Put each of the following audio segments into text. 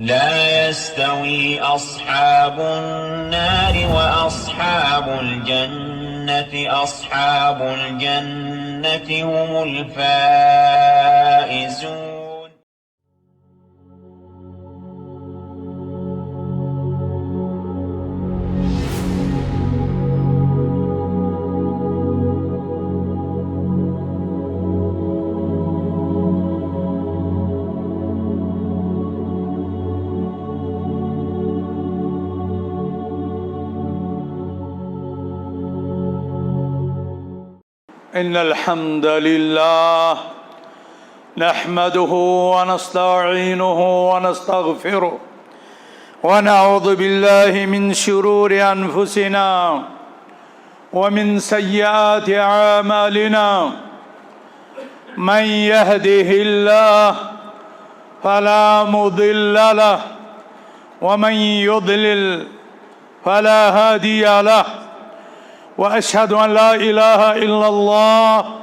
لا يستوي أصحاب النار وأصحاب الجنة، أصحاب الجنة هم الفائزون. إن الحمد لله نحمده ونستعينه ونستغفره ونعوذ بالله من شرور أنفسنا ومن سيئات أعمالنا. من يهده الله فلا مضل له ومن يضلل فلا هادي له، وأشهد أن لا إله إلا الله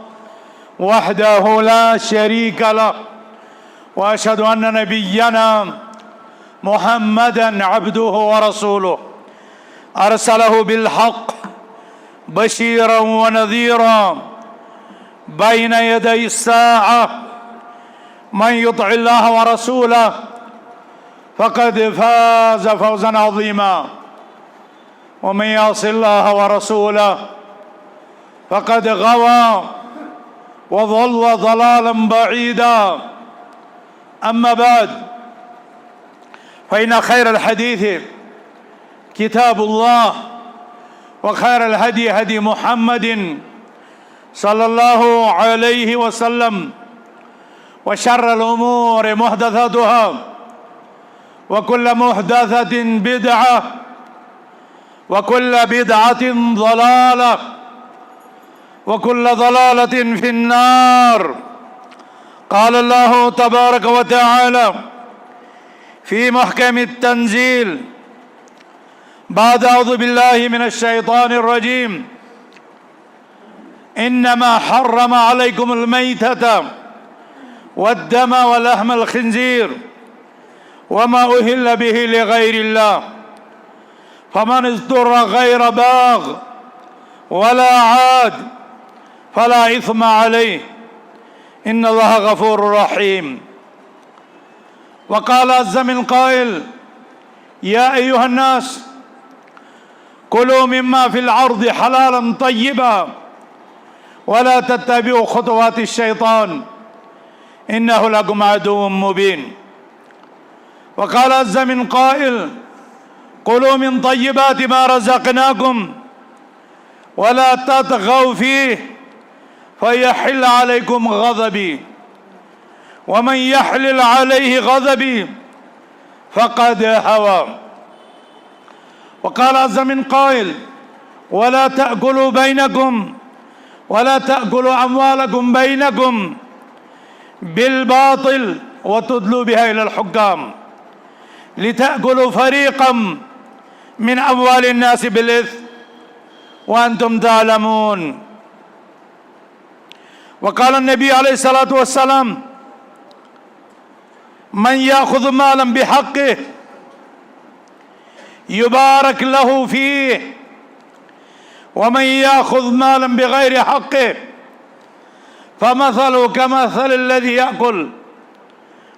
وحده لا شريك له، وأشهد أن نبينا محمدا عبده ورسوله أرسله بالحق بشيرا ونذيرا بين يدي الساعة. من يطع الله ورسوله فقد فاز فوزا عظيما، ومن يعص الله ورسوله فقد غوى وضل ضلالا بعيدا. أما بعد، فإن خير الحديث كتاب الله، وخير الهدي هدي محمد صلى الله عليه وسلم، وشر الأمور محدثاتها، وكل محدثة بدعة، وكل بدعة ضلالة، وكل ضلالة في النار. قال الله تبارك وتعالى في محكم التنزيل بعد أعوذ بالله من الشيطان الرجيم: إنما حرم عليكم الميتة والدم ولحم الخنزير وما أهل به لغير الله، فمن اضطر غير باغ ولا عاد فلا إثم عليه، إن الله غفور رحيم. وقال عز من قائل: يا أيها الناس كلوا مما في الأرض حلالا طيبا ولا تتبعوا خطوات الشيطان إنه لكم عدو مبين. وقال عز من قائل: كلوا من طيبات ما رزقناكم ولا تطغوا فيه فيحل عليكم غضبي، ومن يحلل عليه غضبي فقد هوى. وقال عز من قائل: ولا تأكلوا أموالكم بينكم بالباطل وتدلوا بها إلى الحكام لتأكلوا فريقا من أموال الناس بالإثم وأنتم تعلمون. وقال النبي عليه الصلاة والسلام: من يأخذ مالا بحقه يبارك له فيه، ومن يأخذ مالا بغير حقه فمثله كمثل الذي يأكل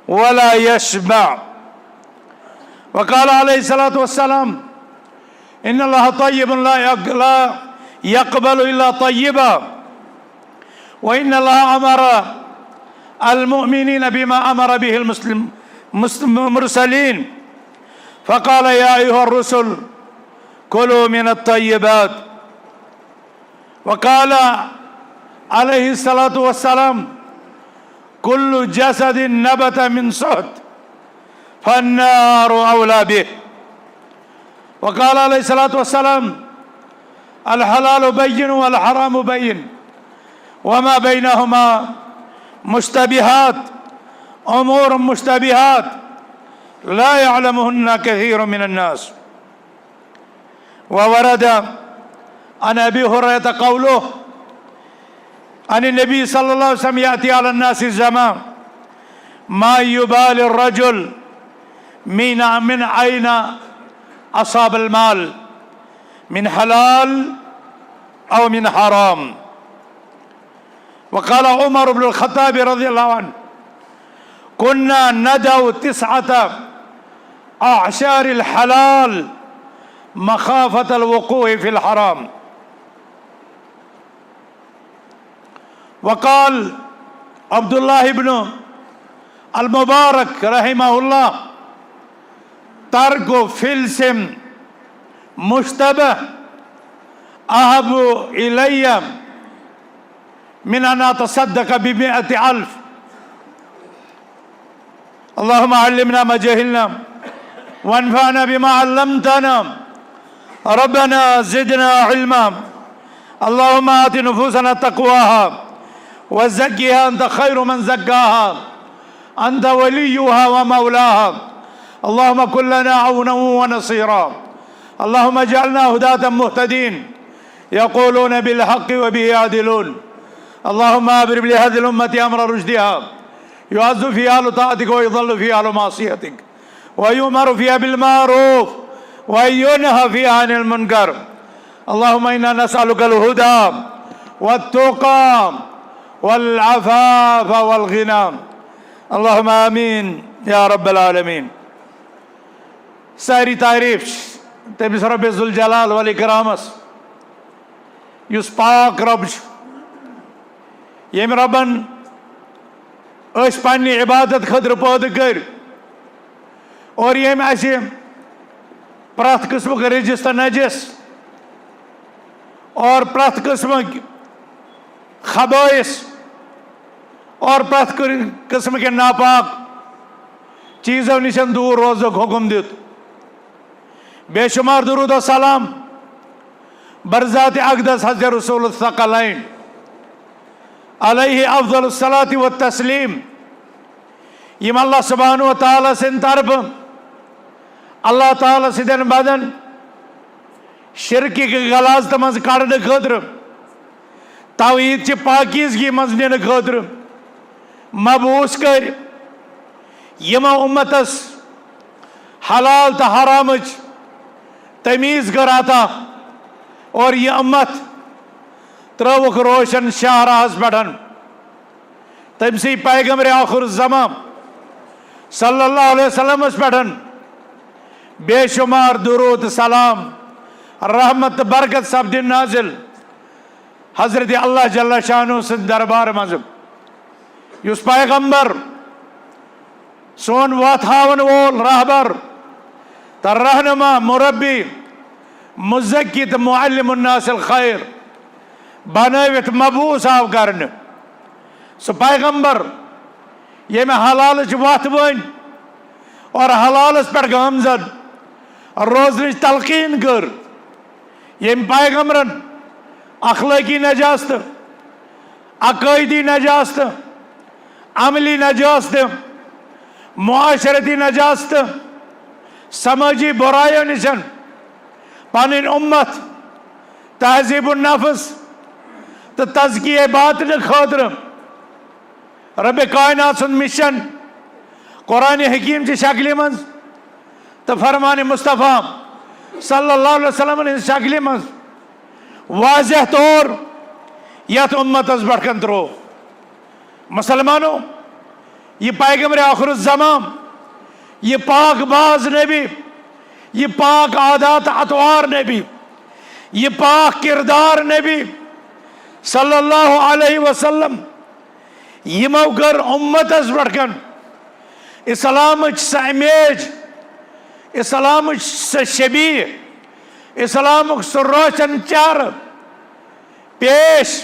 ولا يشبع. وقال عليه الصلاة والسلام: إن الله طيب لا يقبل إلا طيبا، وإن الله أمر المؤمنين بما أمر به المرسلين، فقال: يا أيها الرسل كلوا من الطيبات. وقال عليه الصلاة والسلام: كل جسد نبت من سحت فالنار أولى به. وقال عليه الصلاة والسلام: الحلال بين والحرام بين وما بينهما مشتبهات، أمور مشتبهات لا يعلمهن كثير من الناس. وورد عن أبي هريرة قوله عن النبي صلى الله عليه وسلم: يأتي على الناس الزمان ما يبالي الرجل من أين أصاب المال من حلال أو من حرام. وقال عمر بن الخطاب رضي الله عنه كنا ندعو 9 أعشار الحلال مخافة الوقوع في الحرام. وقال عبد الله بن المبارك رحمه الله ترك فلس مشتبه أحب إلي من أن أتصدق ب100,000. اللهم علمنا ما جهلنا وانفعنا بما علمتنا ربنا زدنا علما. اللهم آت نفوسنا تقواها وزكها أنت خير من زكاها أنت وليها ومولاها. اللهم كن لنا عونا ونصيرا. اللهم اجعلنا هداة مهتدين يقولون بالحق وبه يعدلون. اللهم أبرم لهذه الأمة أمر رشدها يعز فيها أهل طاعتك ويضل فيها أهل معصيتك ويؤمر فيها بالمعروف وينهى فيها عن المنكر. اللهم إنا نسألك الهدى والتقى والعفاف والغنى. اللهم آمين يا رب العالمين. ساری تعریف تٔمِس رۄبِ ذوالجلال والاکرامس یُس پاک رب چھُ ییٚمہِ رۄبن أسۍ پننہِ عبادت خٲطرٕ پٲدٕ کٔرۍ اور ییٚمۍ اَسہِ پرٛٮ۪تھ قٕسمُک رِجِس تہٕ نجس اور پرٛٮ۪تھ قٕسمٕکۍ خبٲیِث اور پرٛٮ۪تھ قٕسمٕکٮ۪ن ناپاک چیٖزو نِش دوٗر روزنُک حُکم دیُت. بے شمار درود و سلام برذات اقدس حضرت رسول الثقلین علیہ افضل الصلاة والتسلیم یم اللہ سبحانہ و تعالیٰ سٕنٛدِ طرفہٕ اللہ تعالیٰ سٕنٛدٮ۪ن بدن شرکہِ غلاظتہٕ منٛز کڑنہٕ خٲطرٕ توحیٖد چہِ پاکیٖزگی منٛز نِنہٕ خٲطرٕ مبعوث کٔرۍ یِمو اُمتس حلال تہٕ حرامٕچ تمیٖز کٔر عطا اور یہِ اُمت ترٲوُکھ روشن شاہراہس پٮ۪ٹھ تٔمسٕے پیغمبرِ آخر الزمان صلی اللہ علیہ وسلمس پٮ۪ٹھ بے شمار درود تہٕ سلام رحمت تہٕ برکت سپدِن نازل حضرت اللہ جل شانہ سٕنٛدِ دربار منٛز یُس پیغمبر سون وتھ ہاون وول رہبر تہٕ رہنما مربی مزکی تہٕ معلم الناس الخیر بنٲوِتھ مبعوث آو کرنہٕ. سُہ پیغمبر ییٚمہِ حلالٕچ وتھ ؤنۍ اور حلالس پٮ۪ٹھ گامزن روزنٕچ تلقیٖن کٔر. ییٚمہِ پیغمبرن اخلٲقی نجاستہٕ عقٲیدی نجاستہٕ عملی نجاستہٕ معاشرتی نجاستہٕ سمٲجی بُرایو نِش پنٕنۍ اُمت تہذیٖب النفس تہٕ تزکیہ باطنہٕ خٲطرٕ ربِ کائنات سُنٛد مِشن قرآنِ حکیٖم چہِ شکلہِ منٛز تہٕ فرمانِ مصطفیٰ صلی اللہ علیہ وسلم ہٕنٛزِ شکلہِ منٛز واضح طور یتھ اُمتس پٮ۪ٹھ کن ترٛوو. مسلمانو یہِ پیغمبرِ آخر الزمان یہ پاک باز نبی یہ پاک عادات اطوار نبی یہ پاک کردار نبی صلی اللہ علیہ وسلم یمو کر امتس پٮ۪ٹھ کن اسلامٕچ سۄ امیج اسلامٕچ سۄ شبیہ اسلامُک سُہ روشن چہرٕ پیش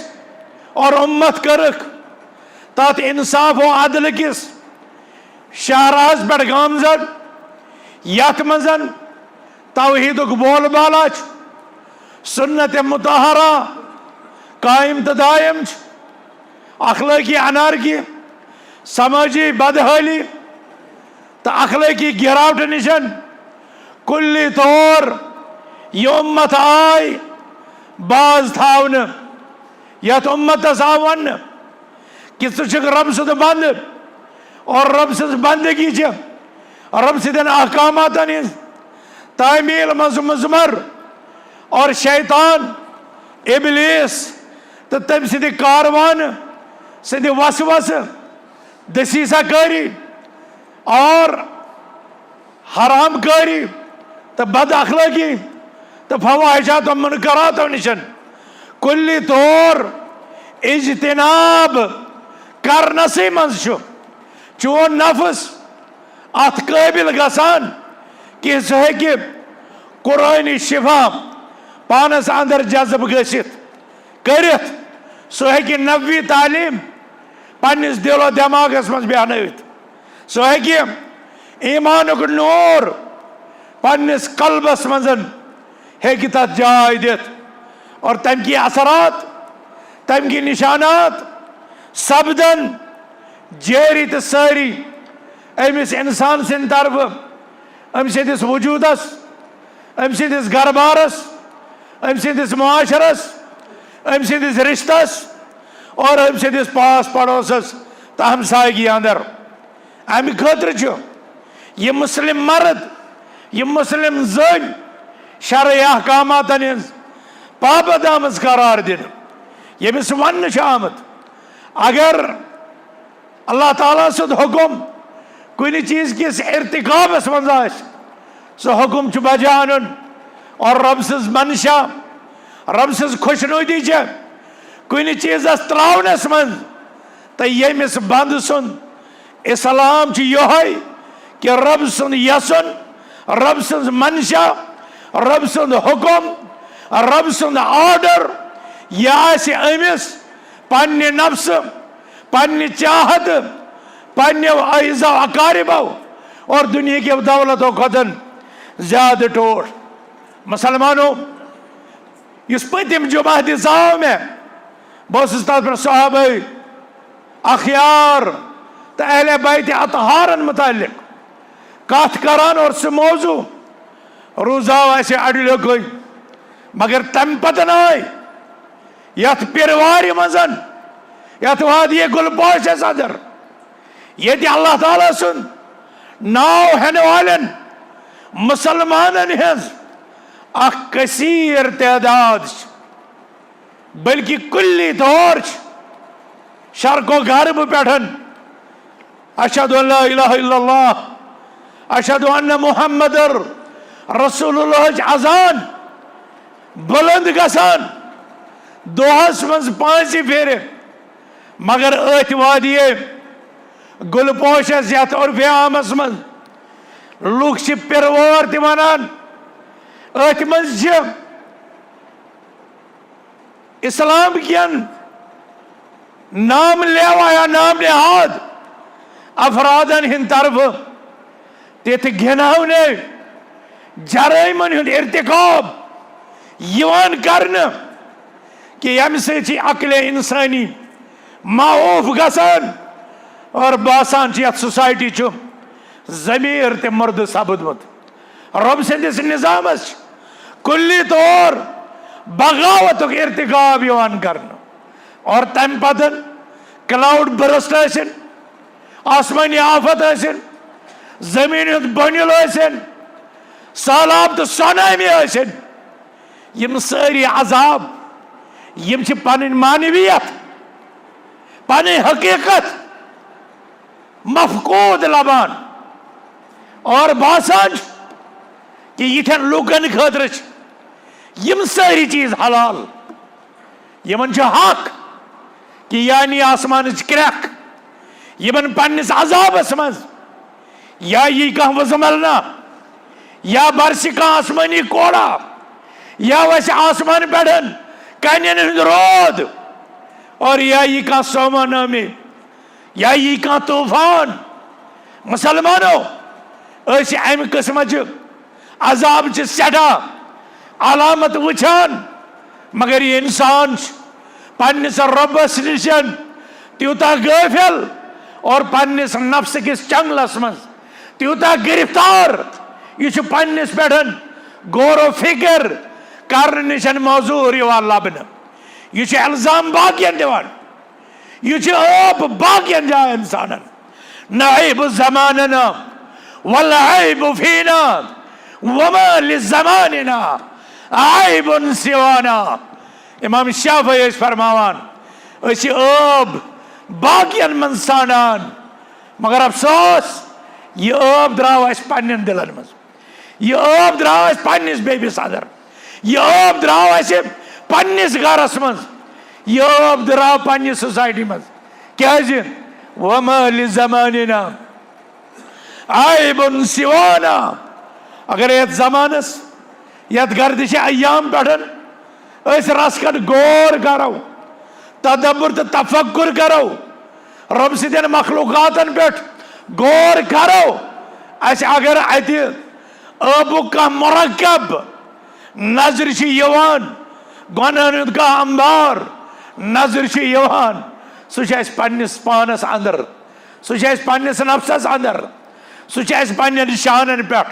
اور امت کٔرٕکھ تتھ انصاف و عدل کِس شاہراہس پٮ۪ٹھ گامزن یتھ منٛز توحیٖدُک بول بالا چھُ سنت مطہرہ قائم تہٕ دائم چھُ اخلٲقی انارکی سمٲجی بدحٲلی تہٕ اخلٲقی گراوٹہٕ نِش کُلی طور یہِ اُمت آے باز تھاونہٕ. یتھ اُمتس آو وننہٕ کہ ژٕ چھُکھ رب سُنٛد بنٛدٕ اور رب سٕنٛز بندگی چھِ रब सदन अहकामातन हिंज तामील मज मुजमर और शैतान इबलीस तो तम सद कारवान सद वसवस दसीसा कारी और हराम कारी तो बद अखलाकी तो फवाहिशात मुनकरात निशन कुल्ली तौर इज्तिनाब करनसी मज चोन नफस अत काबिल गसान कि सह हेकि कुरानी शिफा पानस अंदर जज्ब गसित करित सह हेकि नबवी तालीम पन्निस दिलो दिमागस मज बयानवित सह हेकि ईमानुक नूर पन्निस कल्बस मजन हेकि तथ जाय दित और तम की असरात तम की निशानात सपदन जारी तो सारी अमिस इंसान सिंद तरफ अम सदिस वजूदस अम सदिस घरबारस अम सदिस मुआशरस अम सदिस रिश्तस और अम सदिस पास पड़ोसस तो हमसायगी अंदर अमि खतर यह मुस्लिम मर्द यह मुस्लिम जन शरई अहकामातन हिंज पाबंद आमज करार दिन यमिस वन आमत अगर अल्लाह ताला सुद हुकुम कुछ चीज किस इर्तिकाबस मज सह हुकुम बजान और रब सज मनशा रब सज खुशनुदी कुछ चीजस त्रावनस मज तो यमिस बंद सुन इस्लाम योहै कि रब सुन यसन रब सज मनशा रब सुन हुकुम रब सुन ऑर्डर यह अमिस पन्ने नफ्स पन्ने चाहत पन्ने अज़ा अकारिबो और दुनिया की दौलतों खतन ज्यादा टोट मुसलमानों इस पतिम जुमा दिजाओ में बहुत साहब अखियार तो अहले बैत अतहारन मुतालिक कथ करान और सह मौजू रोजाव अड़ो मगर तम पतन आय यथ पिरवार मजन यथ वादी गुलपोश सदर ये अल्लाह ताला सुन नाव हेन वालन मुसलमानन हज कसीर तादाद बल्कि कुल्ली तौर शर्को गर्ब पेठन अशहदु अल्ला इलाहा इल्लल्लाह अशहदु अन्ना मुहम्मदर रसूलुल्लाह अजान बुलंद गसान दोहस मज 5 फेर मगर अथ वादी गुलपोशस यथ उर्फियामस मज लुक पिरवार तनान अथ मज इस्लाम कियन नाम लेवा या नाम नेहाद अफरादन हिंद तरफ तिथ घिनवने जराइमन हुंद इर्तिकाब यवान करने कि यम से अकले इंसानी माऊफ गसान और बासान सोसाइटी जमीर ते मर्द सपदमुत रब सदिस निजामस कुल्ली तौर बगावत इर्तिकाब यवान करने और तम पतन क्लाउड बरस्ट आसन आसमानी आफत आसन जमीन हुंद बनिल आसन सालाब तो सोनामी आसन यम सारी अजाब यम पन मानवियत पन हकीकत मफकूद लबान और बासान कि यिथन लुकन खतर यम सारी चीज हलाल यमन हक कि यानी आसमान क्रैक यमन पन्निस अजाबस मज या यी कह वजमलना या बरस कह आसमानी कोड़ा या वैसे आसमान पेठन कन्यन हुंद रोद और या यी कह सोमानामी या यी कह तूफान मुसलमानों अम किस्म अजाब सठा अलामत वुचान मगर ये इंसान पन्निस रब्बस निशन त्यूता गाफिल और पन्निस नफ्स किस चंगलस मज त्यूता गिरफ्तार यह पन्निस पेठन गौर फिक्र कर निशन मौजूर लबन यह इल्जाम बाकियन दिवान यह आप बाकियन जाए इंसान नाइब जमानना वल ऐबु फीना वमा लिज़मानिना ऐबुन सिवाना। इमाम शाफी फरमावान असी अब बाकियन मन सानान, मगर अफसोस यह अब द्राव अस पन्नन दिलन मज, यह अब द्राव अस पन्निस बेबिस अंदर, यह अब द्राव अस पन्निस गरस मज, यह अब द्राव पन्निस सोसाइटी मज। क्याज वमा लिज़मानिना ऐबुन सिवाना। अगर यथ जमानस यथ गर्दिश अय्याम पेठन रसकन गौर करो, तदब्बुर तो तफक्कुर करो, रब सिदन मखलूकातन पे गौर करो। अगर अत आबुक कह मुरक्कब नजर यवान, गुनाहन कह अंबार नजर यवान, सह पन्निस पानस अंदर, सह पन्निस नफ्सस अंदर, सह पन्न शानन पे,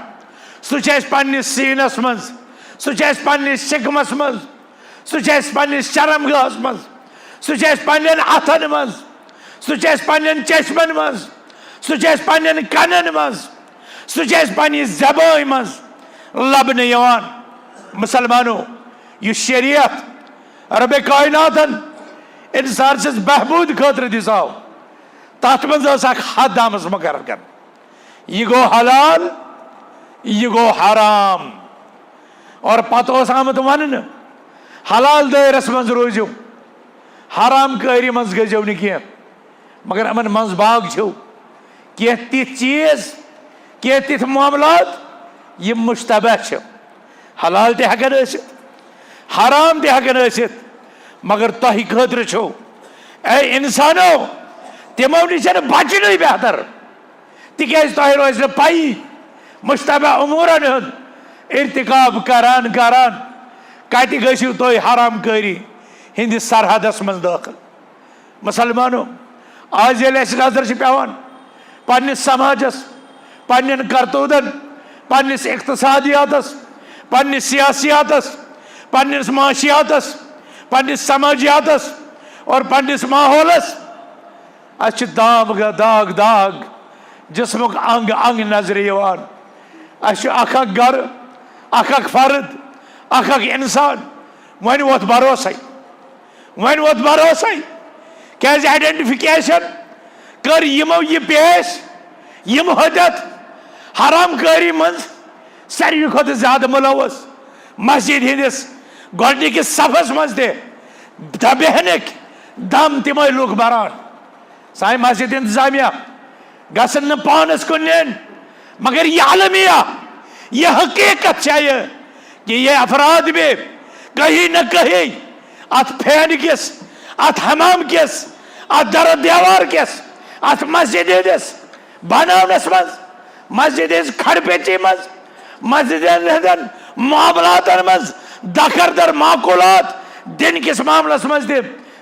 सह पन्निस सीनस मज, सह पन्निस शिकमस मज, सह पन्निस शर्मगाहस मज, सह पन्न अथन मज, सह पन्न चश्मन मज, सह पन्न कनन मज, सह पन्न ज़बान मज लबन यवान। मुसलमानों यह शरीयत रब कायनातन इंसान से बहबूद खतर दिसाव, तथ मज हद आम मुकर कर, यह गो हलाल यह गो हराम। और पत आमत वन हलाल दायरस मज रोजो, हराम कारी मज गजो न कह, मगर अमन मज बाग छो कह तिथ चीज कह तिथ मामलात ये मुश्तबह छ। हलाल ते हकन ऐसित, हराम ते हकन ऐसित, मगर तह खतर छो ए इंसानो तमो नश बचन बेहतर, तिकाज तह रोज न पई मुश्तबह उमूरन हूं इर्तिकाब करान करान कत गो तुम हराम कारी हिंदिस सरहदस मज दाखिल। मुसलमानों आज ये नजर पेवान पन्निस समाजस, पन्न करतूदन, पन्निस इक्तसादियातस, पन्निस सियासियातस, पन्निस माशियातस, पन्निस समाजियातस और पन्निस माहौलस अस दाग दाग दाग जिस्मुक अंग अंग नजर यवान। अस अख गर, अख फर्द, अख इंसान, वन वोत भरोसा, वन वोत भरोसा क्या आइडेंटिफिकेशन कर यमो यह पेश, यम हदत हराम कारी मज सारे खुद ज्यादा मुलवस मस्जिद हंदिस गोडनिकिस सफस मज बेहनक दम तम लुक बरान। सान मस्जिद इंतजामिया गसन न पानस कुन निन, मगर यह अलमिया यह हकीकत चाहिए कि यह अफराद भी कहीं न कहीं अत फैन किस, अत हमाम किस, अत दर देवार किस, अत मस्जिद हंदिस बनावनस मज, मस्जिद खड़पेची मज, मस्जिद मामलातन मज दखर दर माकूलात दिन किस मामलस मज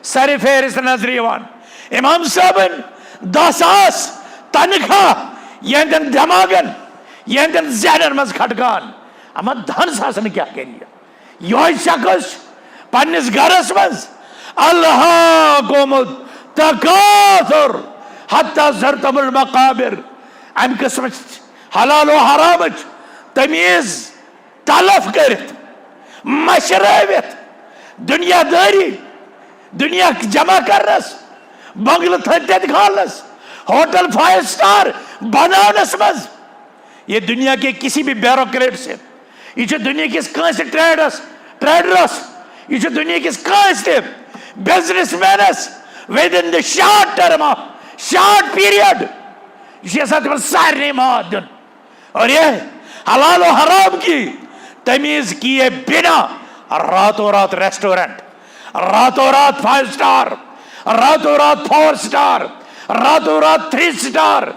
सर फेरिस्त नजर यवान। इमाम साहबन 10,000 तनख्वाह यहन दिमागन यहन जहनन मज खटकान, अमा धन सासन क्या करिए यह शख्स पन्निस गरस मज अल्लाह गोमुद तकासुर हत्ता ज़रतमुल मकाबिर। अम किस्म हलाल व हराम तमीज तलफ करत मशरावित दुनियादारी दुनिया जमा करनस, बंगल थत खानस, होटल 5 स्टार बनानस मज, ये दुनिया के किसी भी ब्यूरोक्रेट से, यह दुनिया किस ट्रेडरस, यह दुनिया किस businessmans with in the short term of short period यह सारे मौत दिन। और ये हलाल और हराम की तमीज किए बिना रातों रात रेस्टोरेंट, रातों रात 5 स्टार, रातों रात 4 स्टार, रातों रात 3 स्टार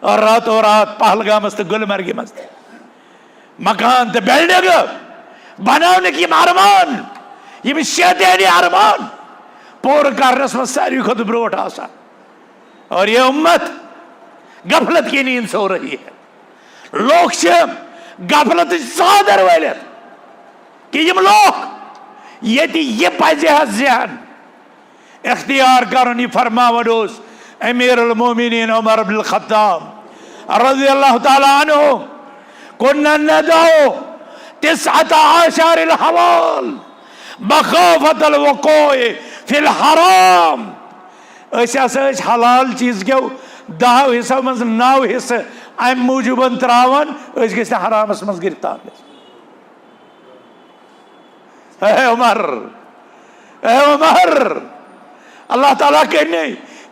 और रातों रात पहलगाम गुलमर्ग मस्त मकान तो बिल्डिंग बनाने की अरमान, यम शैतानी अरमान पूर करनस में सारी खुद ब्रोट आसा। और यह उम्मत गफलत की नींद सो रही है। लोग गफलत सादर वालत कि यम लोग ये पजे जहन इख्तियार कर फरमावन अमीरुल मोमिनीन उमर इब्नुल खत्ताब रज़ियल्लाहु ताला अन्हु कुन्ना नदउ तिस्अत आशारिल हलाल मखाफतल वक़ूइ फिल हराम। अस हलाल चीज क्यों 10 हिस्सों मज 9 हिस्से अम मूजूबन त्रावन गि हरामस मज गिरफ्तार। उमर अल्लाह ताला कहने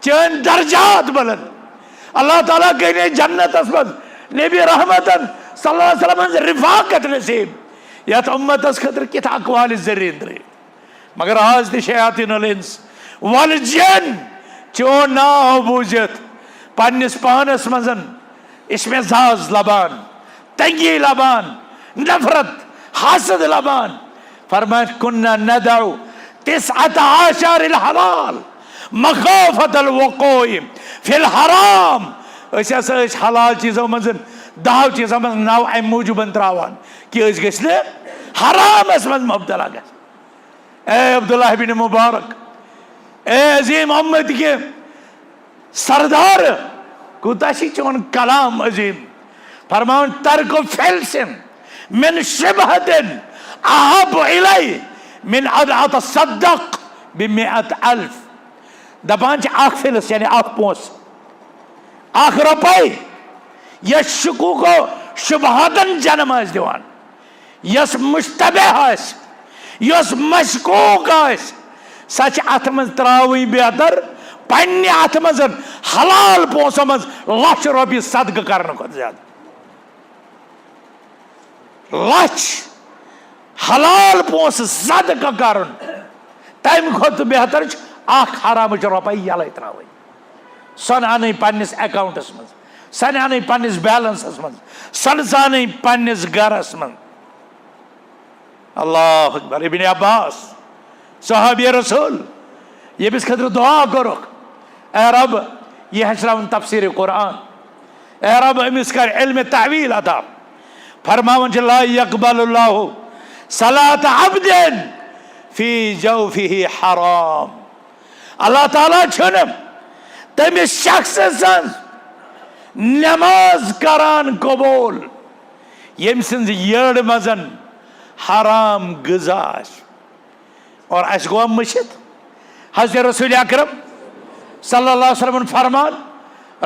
चन दर्जात बुलंद, अल्लाह ताला कहने जन्नत मज नबी रहमतन सल्लल्लाहु अलैहि वसल्लम रिफाकत नसीब यत उम्मतस खतर कित अकवाल जरिंद्रे। मगर आज ति शयातीनुल इंस वल जिन चोन नाव बूझित पन्निस पानस मजन इसमें जाज लबान, तंगी लबान, नफरत हासद लबान। फरमाया कुन्ना नदउ तिस्अत आशारिल हलाल मखाफतल वक़ूइ फिल हराम। अस हलाल चीजों मज 10 चीजों मज 9 अम मूजूबन त्रावान कि गि हरामस मज मुब्तला ग। ए अब्दुल्लाह बिन मुबारक, ए अजीम उम्मत के सरदार कूता चोन कलाम अजीम। फरमान तरको फिल्सिम मिन शिबहतिन अहब इलै मिन अदअत सद्दक बिमिअत अल्फ। दपान अख फिल्स यानी अख पोस अख रुपये यस शुकूको शुबहतन जन्म दिवान, यस मुश्तबह यस मशकूक सच अत मज त्रावी बेहतर पन्ने अत मज हलाल पोसों मज लक्ष रुपये सदक करने खुद ज्यादा। लक्ष हलाल पोस सदक कर तम खुद बेहतर अख हराम रुपये यल त्राव सन अन पन्निस अकाउंटस मज, सन अन पन्निस बैलेंसस मज, सन सान पन्निस गरस मज। अल्लाह अकबर। इब्न अब्बास सहाबी रसूल यमिस खतर दुआ करो, ए रब ये हशरावन तफसीर कुरान, ए रब अमिस कर इल्म तावील अता। फरमावन ला यक़बलुल्लाहु सलात अब्दिन फी जौफिही हराम। अल्लाह ताला छन तमिस शख्स सं नमाज करान कबूल यम सन्ज यड़ मजन हराम गजा। और अस गो मशिद हज़रत रसूल अकरम सल्लल्लाहु अलैहि वसल्लम फरमान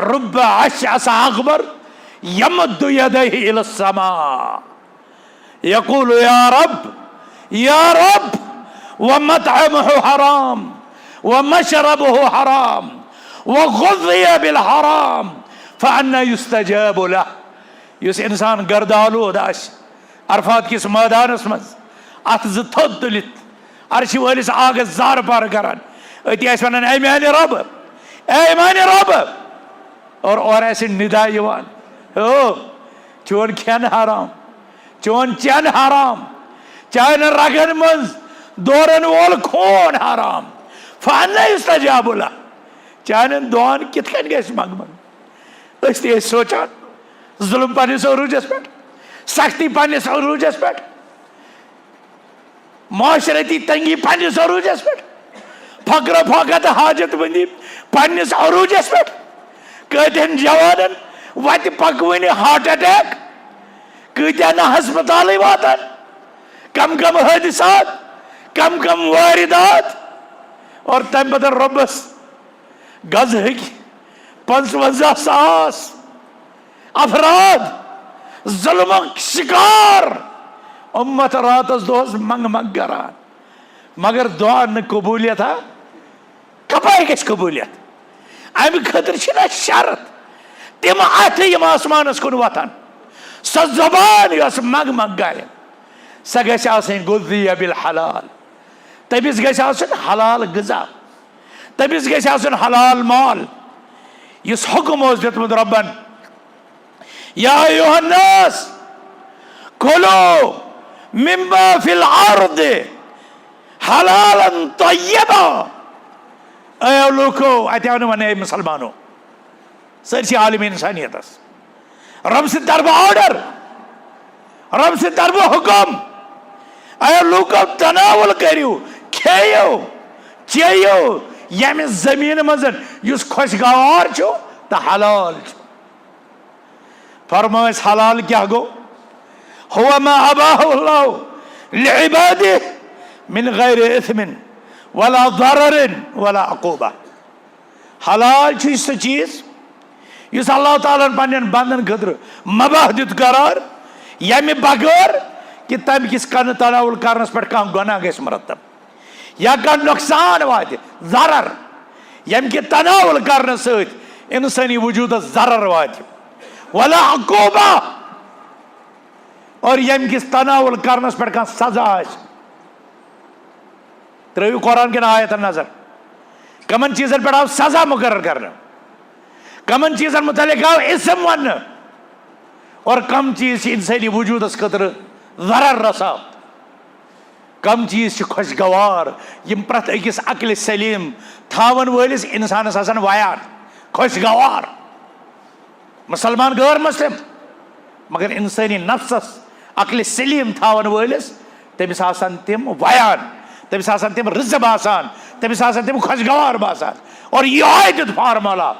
रुब्ब अशअस अकबर यमुद्दु यदैहि इला समा यक़ूलु या रब व मतअमुहु हराम व मशरबुहु हराम व गुज़िया बिल हराम फअन्ना युस्तजाबु लह। युस इंसान गर्दालूद अरफात किस मैदानस मज अत ज थोद तुलित अर्श वलिस आग जार पार करान अति वन ए माने रब, ए माने रब। और ऐसे निदा यवान हो चोन खेन हराम, चोन चन हराम, चान रगन मज दोरन वोल खून हराम फअन्ना युस्तजाबु लह। चान दुआन कित कन गस मंगमन अस सोचान जुल्म पन्निस अरूजस पे, सख्ती पन्निस अरूजस पे, माशरती तंगी पन्निस अरूजस पे, फक्र फकत हाजत बंदी पन्निस अरूजस पे। कतन जवानन वत पकवन हार्ट अटैक, कत्या न हस्पताल वातान, कम कम हादसात, कम कम वारिदात। और तम पत रबस गज हक 55,000 अफराद जुल्म शिकार उम्मत रातस दोस मंग मंग करान। मगर दुआ न कबूलियत कपाई गस कबूलियत अम खतर शरत तम अथ यम आसमानस कुन वतान सो जुबान यस मंग मंग गाय सह गि गुज़िया बिल हलाल। तमिस गि हलाल गजा, तमिस गि हलाल माल यस हुक्म दितमुत रब्बन या अय्युहन्नास कुलू मिम्मा फिल अर्द हलालन तय्यबा। अयो लोको अत्यान वन मुसलमानो सरसी आलम इंसानियत रब से तरफ ऑर्डर, रब से तरफ हुक्म। अयो लोको तनावुल करियो, खेयो चेयो यम जमीन मजन युस खुशगवार छो तो हलाल छो। फरमायस हलाल क्या गो? हुवा मा अबाहु अल्लाहु लिइबादिहि मिन गैरि इस्मिन वला दररिन वला अक़ूबा। हलाल छ सह चीज युस अल्लाह ताला पन्न बंदन खतर मबाह दित करार यमि बगैर कि तम किस कन तनावुल करनस पे कह गुनाह गस मरतब या कह नुकसान वात जरर यम कि तनावुल करने सत इंसानी वजूदस जरर वात वला अक़ूबा और यम किस तनावुल करनस पे कह सजा आस। त्रो कुरान के आयतन नजर कमन चीजन पे सजा मुकर्रर करना, कमन चीजन मुतल्लिक आओ इसम वन और कम चीज इंसानी वजूदस खतर जरर रसा। कम चीज खुशगवार यम प्रत अकिस अक्ल सलीम थावन वलिस इंसानस आसान वायान खुशगवार। मुसलमान गैर मुस्लिम मगर इंसानी नफ्सस अक्ल सलीम थावन वलिस तमिस आसान तिम वायान, तमिस आसान तिम रिज़ब आसान, तमिस आसान तिम खुशगवार बासान। और यह आयत फार्मूला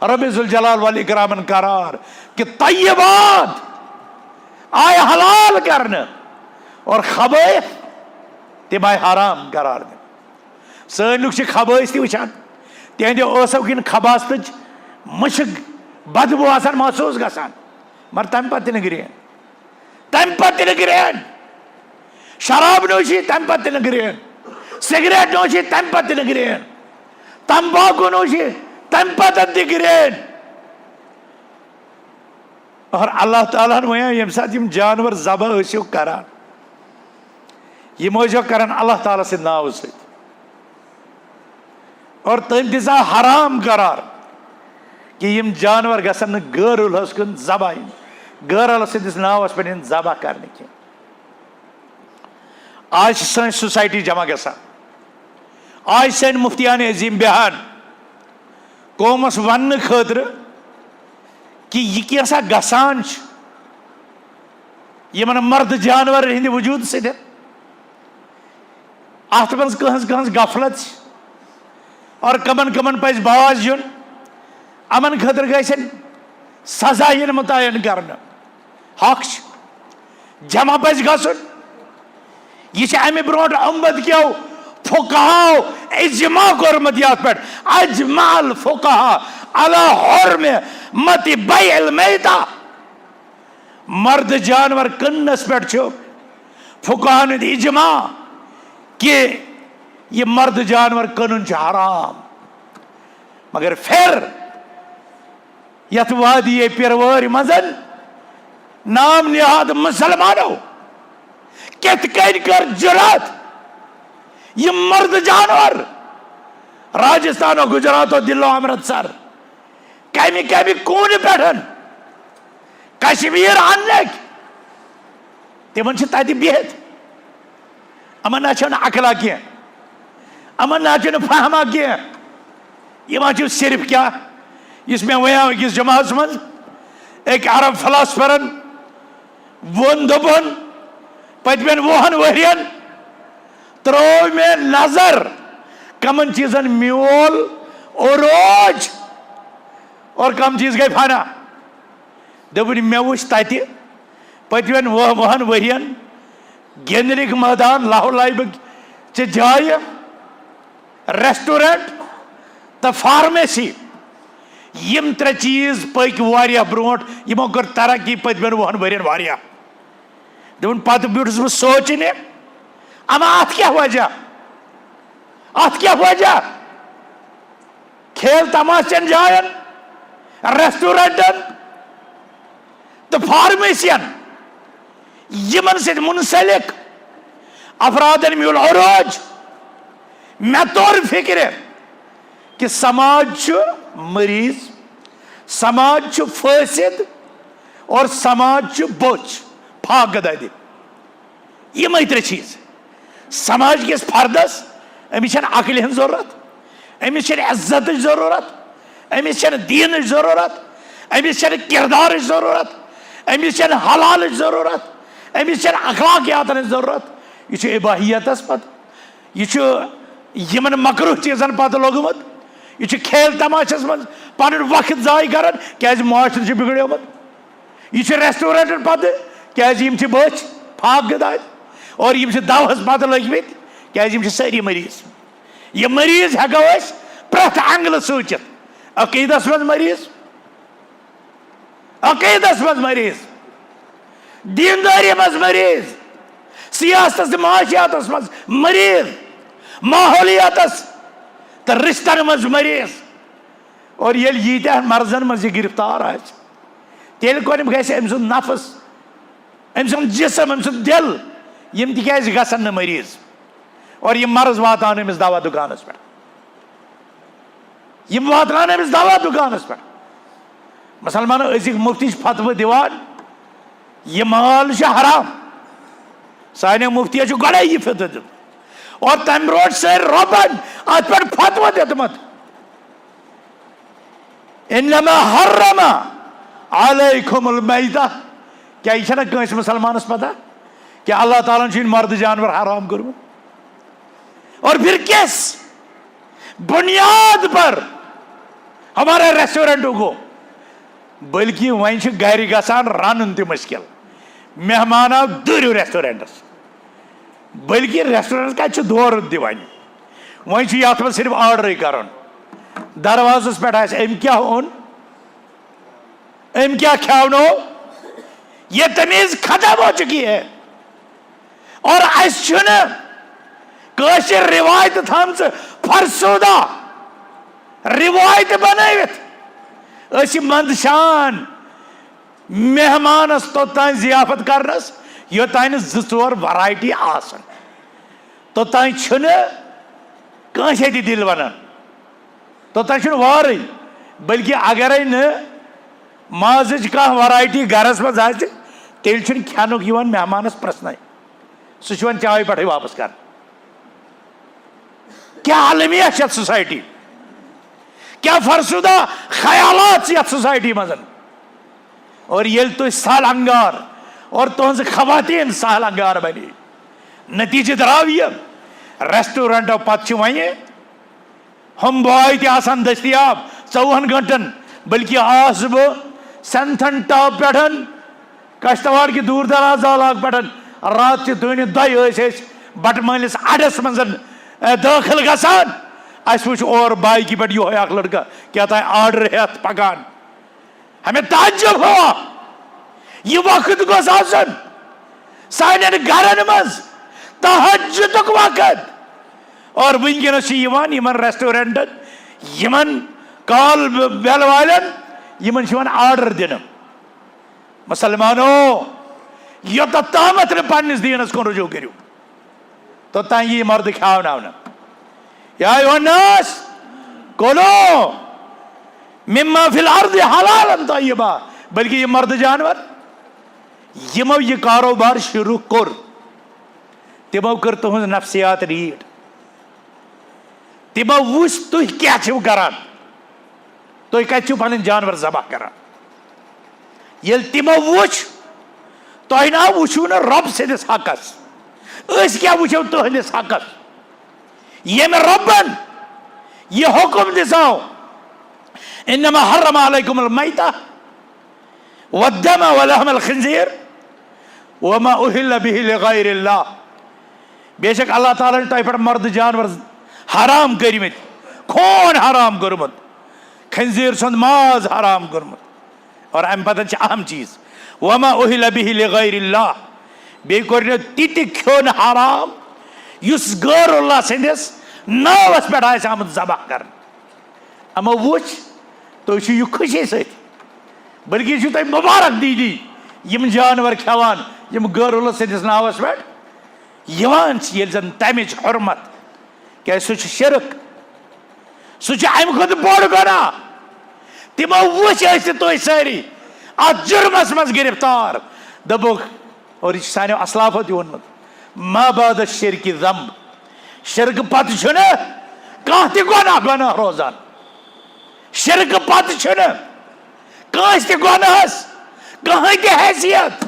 रब्बुल ज़ुल जलाल वल इकराम करार कि तय्यबात आय हलाल करने और खबैस तिम आय हराम करार दिन। सन लुक खबैस वुचान तिहंदो ओसो किन खबास्त मुशक बदबू आसान महसूस गसान मगर तम पे ग्रेन, तम पे ग्रेन। शराब नोशी तम पे ग्रेन, सिगरेट नोशी तम पे ग्रेन, तंबाकू नोशी तम पे ग्रेन। और अल्लाह ताला यम सात यम जानवर ज़बह ٲسِو करान यम ٲسۍزیٚو करान अल्लाह ताला से नाव सत और तम दिसा हराम करार कि यम जानवर गसन न गैरुल कुन ज़बह इन गैरुल सदिस नावस पे ज़बह करने की। आज सन सोसाइटी जमा गसान, आज सन मुफ्तियान अजीम बयान कौमस वन खतर कि यह कैसा गसान यमन मर्द जानवर हिंद वजूद सत अत मज कहज गफलत और कमन कमन पज बाज युन अमन खतर गसन सजा इन मुतयन कर हक जमा पज गसन। यह अमे ब्रो अम्बद क्यों फुकहाओ इज्मा कोरमत यात पे अजमाल फुकहा अला हुर्म मति बैल मैता। मर्द जानवर कन्नस पे फुकहान इज्मा कि यह मर्द जानवर कनुन हराम। मगर फिर यथ वादी पिरवार मजन नाम निहाद मुसलमानों कित कर जुरात यह मर्द जानवर राजस्थान और गुजरात और दिल्ली अमृतसर कमी कमी कून पे कश्मीर अन तिमन तत बिहत अमन ना अकला कह अमन ना फहमा कह सिर्फ क्या इस मे वो अकिस जमात मज एक अरब फिलासफरन वोन दोपन पतमें 20 वरियन त्रो में नजर कमन चीजन म्यूल ओरोज और कम चीज गई फाना दोपन मे वो तत पतमें 20 वरियन गिंदनिक मैदान लाहौर लाइब जाय रेस्टोरेंट तो फार्मेसी यम 3 चीज पक वारिया ब्रोट यमो कर तरक्की पतमें 20 वरियन वारिया दोपन पत ब्यूठस बह सोचने अमा अत क्या वजह, अत क्या वजह खेल तमाशन जायन रेस्टोरेंटन तो फार्मेसियन यमन से मुंसलिक अफरादन म्यूल अरोज मे तौर फिक्र कि समाज मरीज, समाज फासिद और समाज बोझ फाक गदादि यम 3 चीज समाज किस फर्दस अमिस अकल हज जरूरत, अमिस इज्जत जरूरत, अमिस दीन जरूरत, अमिस किरदार जरूरत, अमिस हलाल जरूरत, अमिस अखलाकियात जरूरत। यह इबाहियतस पत यह मकरूह चीजन पत लोगमुत यह खेल तमाशस मज पन वक्त जाय कर क्या माशर बिगड़ोमुत यह रेस्टोरेंट पत क्या बच फाक गदाय और दवस पत लगमित क्या सारी मरीज यह मरीज हेको प्रथ एंगल सूचित अकीदस मज मरीज अकीदस मज मरीज दीनदारी मज मरीज सियासत माशियात मज मरीज माहौलियात तो रिश्तन मज मरीज और ये यीत्या मर्जन मज गिरफ्तार आज तेल कोन गस अम सुंद नफस अम सुंद जिस्म अम सुंद दिल यम तिकाज गसन न मरीज और यम मर्ज वातान अमिस दवा दुकानस पे यम वातान अमिस दवा दुकानस पे मुसलमान अजिक मुफ्ती फतवा दिवान यह माल हराम साने मुफ्ती गड़े यह फतवा दित और तम रोड से रबन अत पे फतवा दितमत इन्नमा हर्रमा अलैकुमुल मैता क्या यह ना कंस मुसलमानस पता कि अल्लाह ताला ने मर्द जानवर हराम कर्म और फिर किस बुनियाद पर हमारे रेस्टोरेंटों को बल्कि वन गर गसान रन त मुश्किल मेहमान आव दूर रेस्टोरेंटस बल्कि रेस्टोरेंट कत दौर दिवान वन ये सिर्फ ऑर्डर कर दरवाजस पे अम क्या ओन अम क्या खनो ये तमीज खत्म हो चुकी है और कशिर रिवायत थम फरसूदा रिवायत बनवित मंदशान मेहमानस तोतान जियाफत करनस योतान जोर वरायटी आसन तोतान कंस ये दिल वनान तोतान वार बल्कि अगर न माज कह वरायटी गरस मज तेल खेनुक मेहमानस प्रश्न सह चाय पे वापस कर क्या आलमियत यथ सोसाइटी क्या फरसुदा ख्यालात यथ सोसाइटी मजन और ये तुम साल अंगार और तुहज खवातीन साल अंगार बनी नतीजे द्राव यह रेस्टोरेंटो पत वे हम बॉय तन दस्तियाब 24 घंटन बल्कि आस बह सनथन टॉप पे कश्तवाड़ की दूर दराज इलाक पे रात दुन दह बटमलिस अडस मज दाखिल गसान वो और बाइक पे यो लड़का क्या था ऑर्डर हेत पकान हमें ताज्जुब हुआ यह वक्त गोस आसन सान गरन मज तहज्जुदुक वक्त और वनकस रेस्टोरेंटन यमन कॉल बेल वालन यमन ऑर्डर दिन मुसलमानो योत तामत न पन्निस दीनस कुन रुजू करू तोतान यह मर्द खावन या अय्युहन्नास कुलू मिम्मा फिल अर्दि हलालन तय्यबा बल्कि ये मर्द जानवर यमो यह कारोबार शुरू कोर तिमो कर तुहज नफ्सियात रीड तिमो वुच तुह क्या करान तुह कत पन जानवर जबह करान ये तिमो वुच तुह ना वुचू न रब सिंदिस हकस क्या वुचो तुहंदिस हकस यम रबन यह हुक्म दिसाओ इन्नमा हर्रमा अलैकुमुल मैता वद्दम वलहमल खिंजीर वमा उहिल्ल बिहि लिगैरिल्लाह बेशक अल्लाह ताला ने तुह पे मर्द जानवर हराम करमित खून हराम कर्मुत खिंजीर सुंद माज हराम कर्मुत और अम पतन अहम चीज वमा उहिल्ल बिहि लिगैरिल्लाह बे कोर ति खोन हराम युस गैरुल्लाह सिंदिस नावस पे आमत जबह कर अमो वुच तो यह खुशी सत बल्कि तुम मुबारक दीदी यम जानवर खेवान यम गैरुल्लाह सिंदिस नावस पे ये जन तमिच हुर्मत क्या सह शिरक सह अम खुद बोड़ गुनाह तिमो वुच तुम सारी अत जुर्मस मज गिरफ्तार दबुक और यह सानो असलाफो वोनमुत माबाद शिरक ज़ंब शिरक पत कह गुनाह रोजान शिरक पत कस त गुनाहस कहीं त हैसियत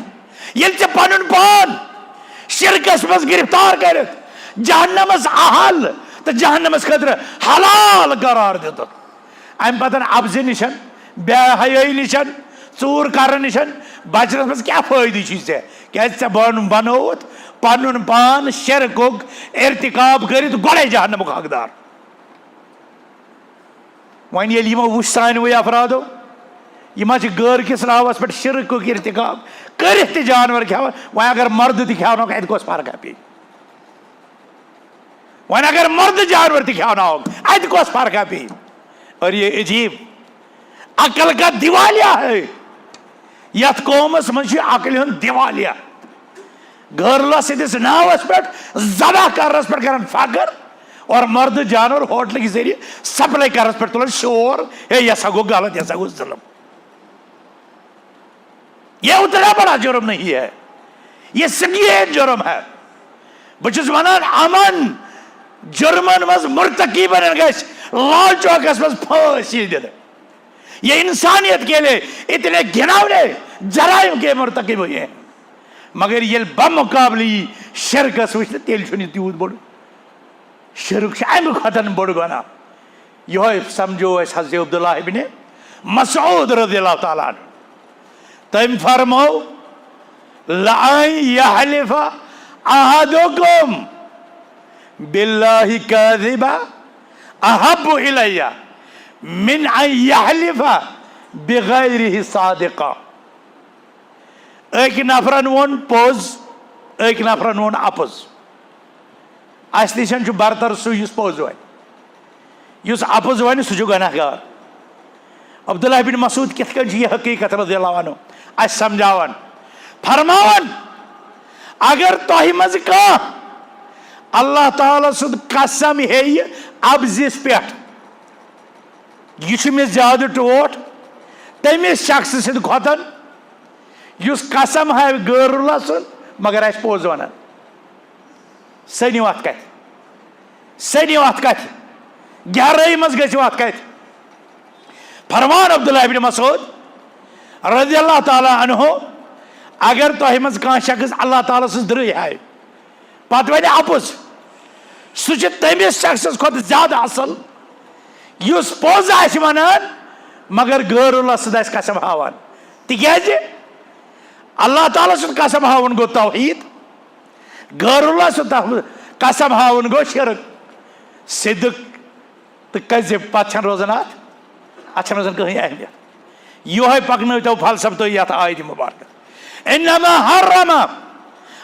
ये पन पान शिरकस मज गिरफ्तार कर जहन्नमस अहल तो जहन्नमस खतर हलाल करार दित अम पतन अब्ज निशन बेहयाई निशन चूर कर नश बचनस मज क्या फायदे क्या बनोत पन पान शिरकुक इर्तिकाब कर गोड़े जहन्नमुक हकदार। वन ये वो सानवे अफरादो यह गैर किस रावस पे शिरकुक इर्तिकाब कर जानवर खान वह अगर मर्द तव अत गोस फर्क पे वन अगर मर्द जानवर तव अत गोस फर्क पे। और ये अजीब अकल का दिवालिया है यथ कौमस मज अकल हूं दिवालिया गैरुल्लाह सिद्दीस नावस पे जबा करस पे कर फकर और मर्द जानवर होटल के जरिए सप्लाई करस पे तुलन शोर यह सा गो गलत यह सा गो जुल्म। यह उतना बड़ा जुर्म नहीं है, यह संगीन जुर्म है। बस वनान अमन जुर्मन मज मुर्तकीबन गस लाल चौकस मज फांसी दिन। ये इंसानियत के लिए इतने घिनौने जराइम के मुर्तकिब हुए हैं, मगर ये बमुकाबली शिरकस वुच तेल तूत बोड़ शिरक अम खतन बोड़ बना। यह समझो हज़रत अब्दुल्लाह इब्न मसऊद रज़ियल्लाहु ताला अन्हु तम फरमो लान यहलिफ अहदुकुम बिल्लाहि काज़िबा अहब्बु इलैया मिन अन यहलिफ बिगैरिहि सादिका। एक नफरन वोन पोज एक नफरन वोन अपोज अस निश बरतर सह पोज वन अपोज वन सह गुनहगार। अब्दुल्लाह बिन मसूद कित यह हकीकत रज़ियल्लाहु अन्हु अस समझावन फरमावन अगर तोह मज कह अल्लाह ताला सुद कसम हे अबजिस पे यह मे ज्यादा टोट तमिस शख्स सद खोतन युस कसम हाव गैरुल्लाह सुन मगर आस पोज वन सनिव अत कथ सनिव अत कथ गहराई मज गो अत कथ। फरमान अब्दुल्लाह इब्न मसूद रज़ियल्लाहु ताला अन्हु अगर तोह मज कह शख्स अल्लाह ताला सज द्रई हाव पत वन अपोज सह तमिस शख्स खुद ज्यादा असल युस पोज आस वनान मगर गैरुल्लाह सद आस कसम हावान। तिक्याज अल्लाह ताला सद कसम हावन गो तौहीद, गैरुल्लाह सद कसम हावन गो शिरक। सिद्क तो कज़िब पत रोजान अत रोजान कहीं अहमियत। यह पकन तो फलसफ तो ये आयत मुबारक इन्नमा हर्रम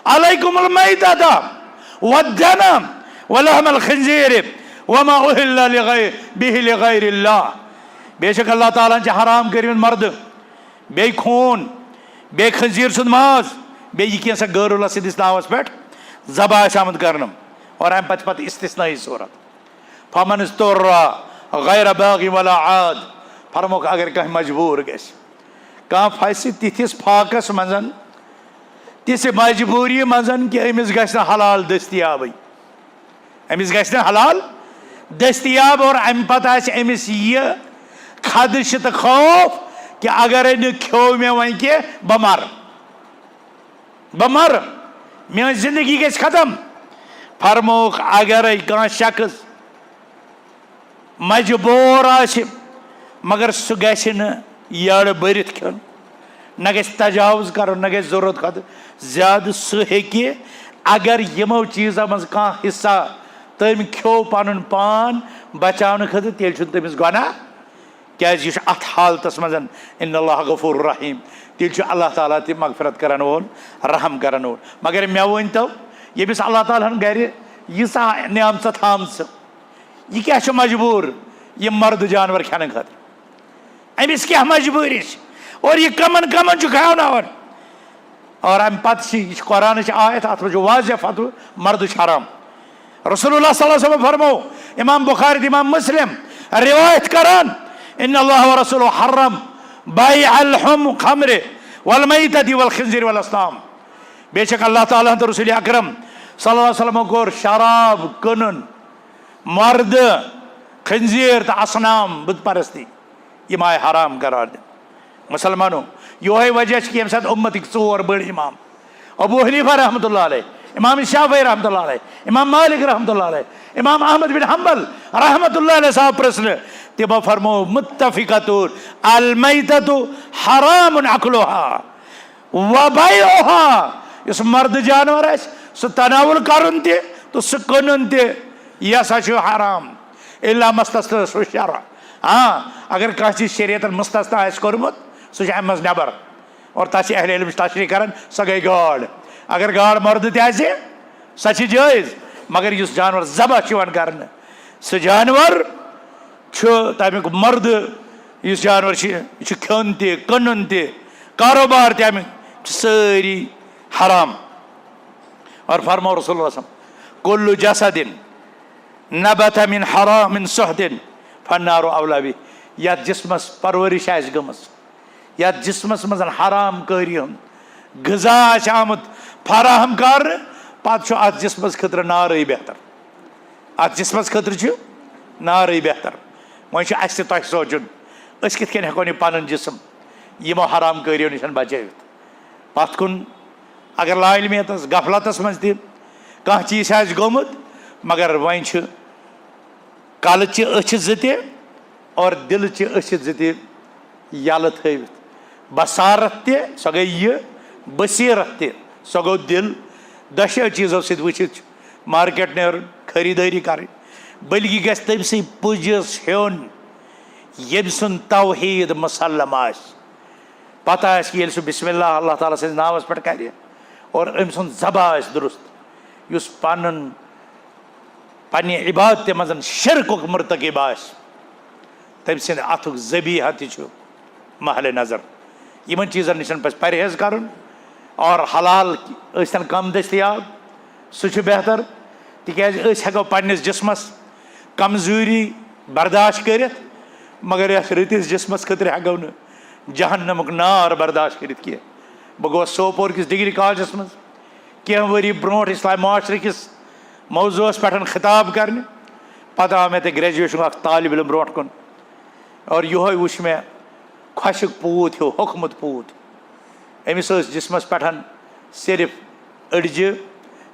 अलैकुमुल मैतत वद्दम वलहमल खिंजीर वमा उहिल्ला बिहि लिगैरिल्लाह। बेशक अल्लाह ताला ने हराम कर मर्द बे खून बे खंजीर सुद माज बे यह गैरुल्लाह सिद्दीस नावस पे ज़बह आमद कर और अम पत इस्तिस्नाई सूरत फमन इस्तुर्रा गैर बागी वला आद। फरमोक अगर कह मजबूर गह फंस तिथिस फाकस मजन तिस मजबूरी मजन कि अमिस गह हलाल दस्तियाब अमिस गह हलाल दस्तियाब और अम पत अमिस यह खदश तो खौफ कि अगर न खो मे वन कह बमर मे जिंदगी गई खत्म। फरमोक अगर कह शख्स मजबूर आसि मगर सह गड़ बरित खन न ग तजावुज कर न ग जरूरत खत ज्यादा सह हे अगर यमो चीज़ों मज कह हिस्सा तम खो पन पान बचाने खत तेल तमिस गुनाह क्या अत हालतस मज इन्नल्लाह गफूर रहीम तेल अल्लाह ताला ति मगफरत करन वोल रहम करन वोल। मगर मे वन तो यमिस अल्लाह ताला गर यीसा नियामत थाम यह क्या मजबूर यह मर्द जानवर खाने खत अमिस क्या मजबूरी और यह कमन कमन खावन और अम पत कुरान आयत अत वाज़ फतव मर्द हराम। रसूलुल्लाह सल्लल्लाहु अलैहि वसल्लम फरमो इमाम बुखारी इमाम मुस्लिम रिवायत करान इन्नल्लाह व रसूलुहु हर्रम बैअल खम्र वल मैतत वल खिंजीर वल अस्नाम। बेशक अल्लाह ताला तो रसूल अकरम सल्लल्लाहु अलैहि वसल्लम कोर शराब कनन मर्द खंजीर तो असनाम बुत परस्ती यम आय हराम करार दिन। मुसलमानों यो वजह कि यम उम्मतिक चोर बड़ इमाम अबू हनीफा रहमतुल्लाह अलैह, इमाम शाफी रहमतुल्लाह अलैह, इमाम मालिक रहमतुल्लाह अलैह, इमाम अहमद बिन हंबल रहमतुल्लाह अलैह साहब प्रश्न तिमो फरमो मुत्तफिकतुन अल मैततु हरामुन अकलुहा व बैउहा। इस मर्द जानवर है सह तनावुल करुन ते तो सह कनुन ते यह हसा हराम इल्ला मस्तस्ना शरा। हाँ अगर कह चीज शरीयतन मुस्तस्ना आस कोरमुत सह अम मज नबर और तस अहले इल्म तशरी करान सह गई गाड़। अगर गाड़ मर्द ते सह जायज मगर इस जानवर ज़बह कर सह जानवर तमिक मर्द इस जानवर खोन ते कनुन ते कारोबार ते अमिक सारी हराम। और फरमो रसूलुल्लाह सल्लल्लाहु अलैहि वसल्लम कुल्लु जसदिन नबत मिन हरामिन सुहदिन फन्नारु औला बिह। यथ जिस्मस परवरिश आस गमस यथ जिस्मस मज हराम कारी हुंद ग़िज़ा आस आमुत फराहम कर पत अत जिस्मस खतर नारे बेहतर अत जिस्मस खतर नारे बेहतर। वह तह सोचुन अस कित हेको पन जिस्म यमो हराम करियो निश बचत पत कुन अगर लाइलमियत गफलतस मज तह चीज आस गोमुत मगर वह कल च अछ ज और दिल च अछ ज यल थवित बसारत सो गई यह बसीरत सो गो दिल दशो चीज़ों सत वचित मार्केट नेर खरीदारी कर बल्कि गस तमसी पुजस हेन यम सुन तौहीद मुसल्लम आस पता कि सह बिस्मिल्लाह अल्लाह ताला सज नावस पे कर और अम सुन ज़बा आस दुरुस्त युस पन्ने इबादत मज शिरकुक मुर्तकिब आस तम सद अथुक ज़बीहा तु महल नज़र। इन चीज़न निश परहेज कर और हलाल सन कम दस्तियाब सह बेहतर तिकाज हेको पन्निस जिस्मस कमजोरी बर्दाश्त कर मगर यह रतिस जिस्मस खतर हेको न जहन्नमुक नार बर्दाश्त कर कह। बह गोस सोपोर किस डिग्री कॉलेजस मज कह वरी ब्रोट इस्लाम माशरे किस मौजूस पे खिताब करने पत आव मे ग्रेजुएशन अख तालिब इल्म ब्रोट कुन और यह वुच मे खुशक पूत हो होकमुत पूत अमिस जिस्मस पे सिर्फ अड़ज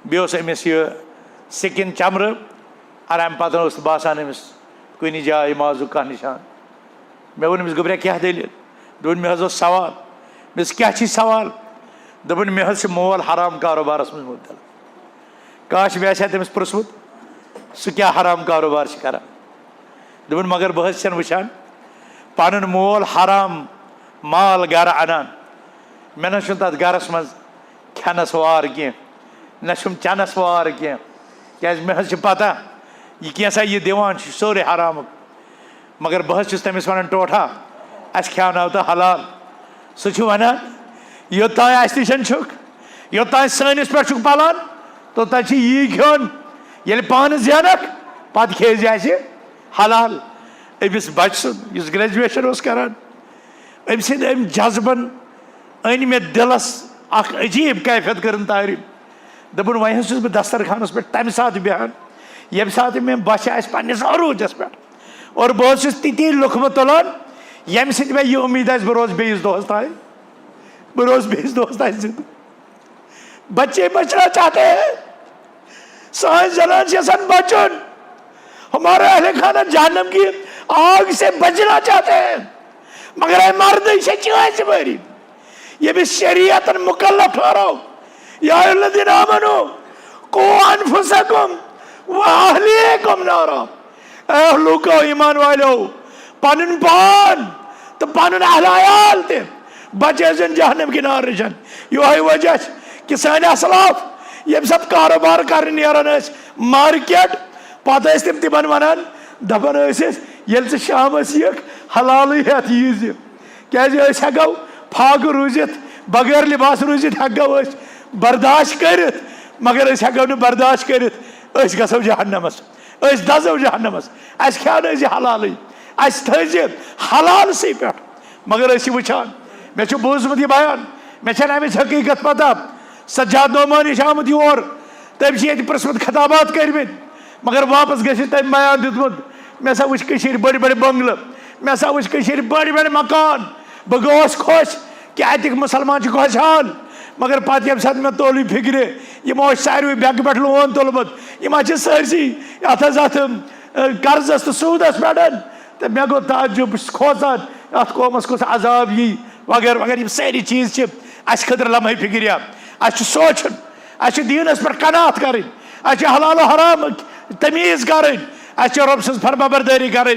बेस अमिस यह सिकिन चमर और अम पे बासान अमिस कुन जाए माजू कह निशान। मे वोन अमिस गोबरिया क्या दलील दोन मे सवाल मेस क्या सवाल दोपन मे मोल हराम कारोबारस मज मुबतला काश मे तमिस पुरुसमुत सह क्या हराम कारोबार कर दोपन मगर बह वुचान पन मोल हराम माल गर अनान मे न तथ गरस मज खेनस वार कह न चनस वार कह क्या मे पता यह कैसा यह दिवान सोरे हराम मगर बह तमिस वन टोठा अस खेवनाव तो हलाल सह वनान योतान अस निशन योतान सनिस पे पलान तो तक यी खेन ये पान जेनक पत खेज हलाल। अमिस बच सुन ग्रेजुएशन करान अम सद अम जज्बन अन मे दिलस अख अजीब कैफियत कर तारीफ दोपन वह बह दस्तरखानस पे तम सात बेहान ये सात मे बच पन्निस अरूजस पे और बह ती लुकम तुलान यम सद मे यह उम्मीद बह रोज बेस दोहस तान बह रोज बेस दोहस तान जिंद। बच्चे बचना चाहते हैं सान जनान यसान बचन हमारे अहले खाना जहन्नम की आग से बचना चाहते हैं मगर मर्द से चाहे मारी ये भी शरीयतन मुकल्लफ ठहराओ या अल्लज़ीना आमनू कू अनफुसकुम व अहलीकुम नारा। ऐ लोगो ईमान वालो पनुन पान तो पनुन अहलायाल ते बचे जहन्नम की नार निशन। यह वजह कि सान असलाफ यम सब कारोबार कर मार्केट पे तम तिमन वन दपान ये शाम हलाल हेत यीज क्या हेको फाक रूजित बगैर लिबास रूजित हेको बर्दाश्त कर मगर हेको बर्दाश्त कर गो जहन्नमस दजो जहन्नमस अस खेन हलाल अस थ हलाल सी पे मगर वुचान मे बूजमुत यह बयान मे अमिच हकीकत पता सज्जाद नोमान आमुत योर तम ये पृथमुत खताबात कर्मित मगर वापस गि तम बयान दितमुत मे सा वुच बड़े बड़े बंगल मे सा वुच बड़े बड़े मकान बह गोस खुश कि अतिक मुसलमान खुशहाल मगर पत ये मे तोल फिक्र यमो सारे बैंक पे लोन तुलमुत यम सरसी अत कर्जस तो सूदस पे तो मे गो ताजुब खोसान अत कौमस कुछ अजाब यी वगैरह वगैरह ये सारी चीज खतर लम्हे फिक्रिया सोचन दीनस पर कनात कर हलाल हराम तमीज कर रब सज फरमाबरदारी कर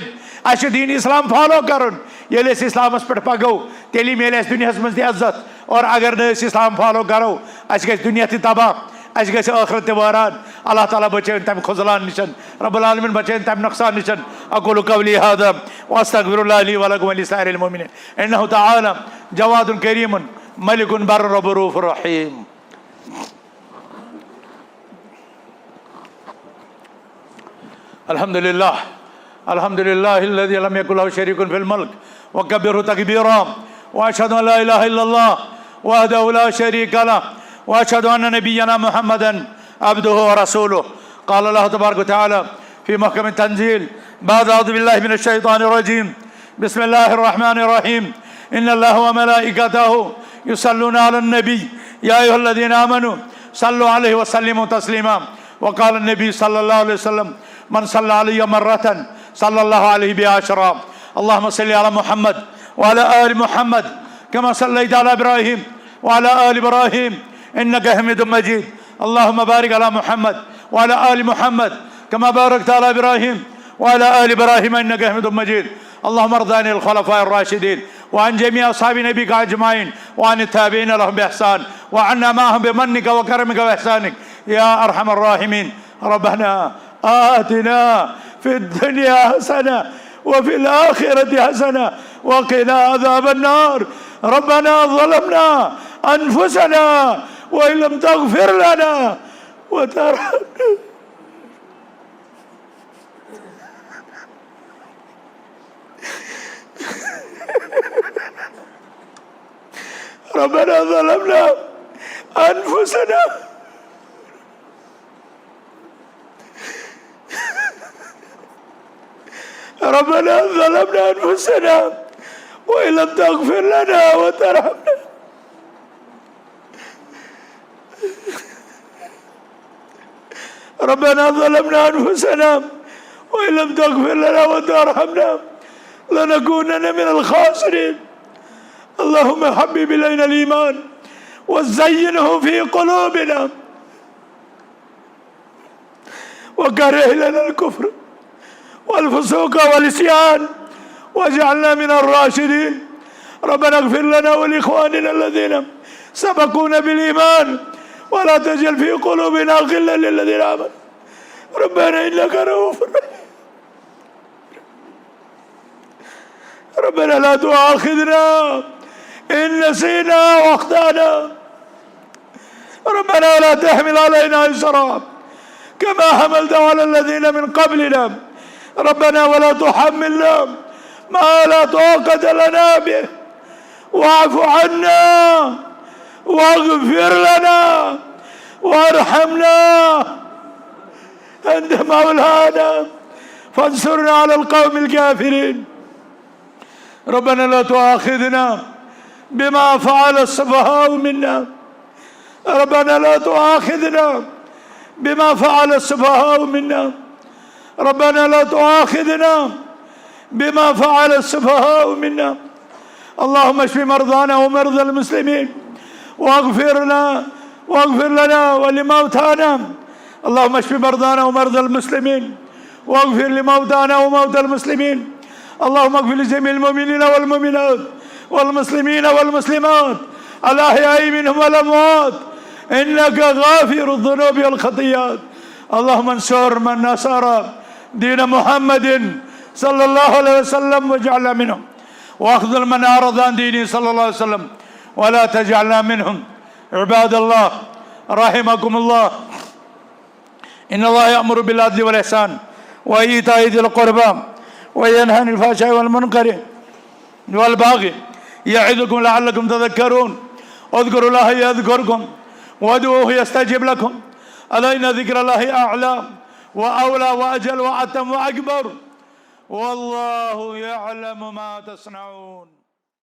दीन इस्लाम फॉलो कर इस्लामस पे पगो तेली मिले दुनिया मज इज्जत और अगर न इस्लाम फॉलो करो ग दुनिया तबाह ग आखरत तवारान अल्लाह ताला बचन तम खुजलान निशन रब्बुल आलमीन बचन तम नुकसान निशन अक़ूलु क़ौली हाज़ा व अस्तग़फिरुल्लाह ली व लकुम व लिसाइरिल मुमिनीन इन्नहु तआला जवादुन करीमुन मलिकुन बर्रुन रऊफ़ुर रहीम। अल्हम्दुलिल्लाह अल्हम्दुलिल्लाहिल्लज़ी लम यकुन लहु शरीकुन फिल मुल्क व कब्बिरहु तकबीरा व अशहदु अन ला इलाहा इल्लल्लाह वहदहु ला शरीका लह व अशहदु अन्न नबिय्यना मुहम्मदन अब्दुहु व रसूलुहु। क़ाल अल्लाहु तबारक व तआला फ़ी महकम तंज़ील बाद अऊज़ु बिल्लाहि मिनश शैतानिर रजीम बिस्मिल्लाहिर रहमानिर रहीम इन्नल्लाहा व मलाइकतहु युसल्लूना अलन नबी या अय्युहल्लज़ीना आमनू सल्लु अलैहि व सल्लिमू तस्लीमा व क़ाल नबी सल्लल्लाहु अलैहि वसल्लम मन सल्ला अलैहि मर्रतन सल्लल्लाहु अलैहि बिअशरा। अल्लाहुम्मा सल्लि अला मुहम्मद व अला आलि मुहम्मद कमा सल्लैता अला इब्राहीम व अला आलि इब्राहीम इन्नका हमीदुम मजीद। अल्लाहुम्मा बारिक अला मुहम्मद व अला आलि मुहम्मद कमा बारकता अला इब्राहीम व अला आलि इब्राहीम इन्नका हमीदुम मजीद। अल्लाहुम्मा अर्ज़ अनिल खुलफ़ाइर राशिदीन व अन जमीइ अस्हाबि नबिका अजमाइन व अन ताबीईन लहुम बिइहसान व अन्ना माअहुम बिमन्निका व करमिका व इहसानिक या अरहमर राहिमीन। रब्बना आतिना फिद दुनिया हसना व फिल आखिरति हसना व क़िना अज़ाबन नार। रब्बना ज़लमना अनफुसना व इन लम तग़फिर लना व तरहमना रब्बना ज़लमना अनफुसना रब्बना ज़लमना अनफुसना व इन लम तग़फिर लना व तरहमना रब्बना ज़लमना अनफुसना व इन लम तग़फिर लना व तरहमना लनकूनन्न मिनल ख़ासिरीन। अल्लाहुम्मा हब्बिब इलैनल ईमान व ज़य्यिनहु फ़ी क़ुलूबिना व कररिह इलैनल कुफ़्र वल फ़ुसूक़ वल इस्यान वजअलना मिनर राशिदीन। रब्बना इग़फिर लना व लिइख़वानिना अल्लज़ीना सबक़ूना बिल ईमान व ला तजअल फ़ी क़ुलूबिना ग़िल्लन लिल्लज़ीना आमनू रब्बना इन्नका रऊफ़ुर रहीम। रब्बना ला तुआख़िज़ना इन नसीना व अख़्ताअना रब्बना ला तहमिल अलैना इसरा कमा हमलतहु अलल्लज़ीना मिन क़ब्लिना रब्बना वला तुहम्मिलना मा ला ताक़त लना बिह वाअफ़ु अन्ना वाग़फ़िर लना वरहमना अंत मौलाना फंसुरना अलल क़ौमिल काफ़िरीन। रब्बना ला तुआख़िज़ना बिमा फ़अल अस्सफ़हाउ मिन्ना रब्बना ला तुआख़िज़ना बिमा फ़अल अस्सफ़हाउ मिन्ना रब्बना ला तुआख़िज़ना बिमा फ़अल अस्सफ़हाउ मिन्ना। अल्लाहुम्मा अश्फ़ि मर्ज़ाना व मर्ज़ल मुस्लिमीन वाग़फ़िर लना व लिमौताना। अल्लाहुम्मा अश्फ़ि मर्ज़ाना व मर्ज़ल मुस्लिमीन वाग़फ़िर लिमौताना व मौतल मुस्लिमीन। अल्लाहुम्मा इग़फ़िर लिजमीइल मुमिनीना वल मुमिनात वल मुस्लिमीना वल मुस्लिमात अल अहयाई मिनहुम वल अमवात इन्नका गाफ़िरुज़ ज़ुनूबि वल ख़तियात। अल्लाहुम्मा अंसुर मन नसरा दीन मुहम्मदिन सल्लल्लाहु अलैहि वसल्लम वजअलना मिनहुम वअख़्ज़िल मन अरज़ अन दीनिही सल्लल्लाहु अलैहि वसल्लम वला तजअलना मिनहुम। इबादल्लाह रहिमकुमुल्लाह इन्नल्लाह यअमुरु बिल अदलि वल इहसान व ईताइ ज़िल क़ुरबा व यनहा अनिल फ़हशाइ वल मुनकरि वल बाग़ि यअज़ुकुम लअल्लकुम तज़क्करून। उज़्कुरुल्लाह यज़्कुरकुम वदऊहु यस्तजिब लकुम अला इन्न ज़िक्रल्लाहि अअला व औला व अजल व अतम व अकबर वल्लाहु यअलमु मा तस्नऊन।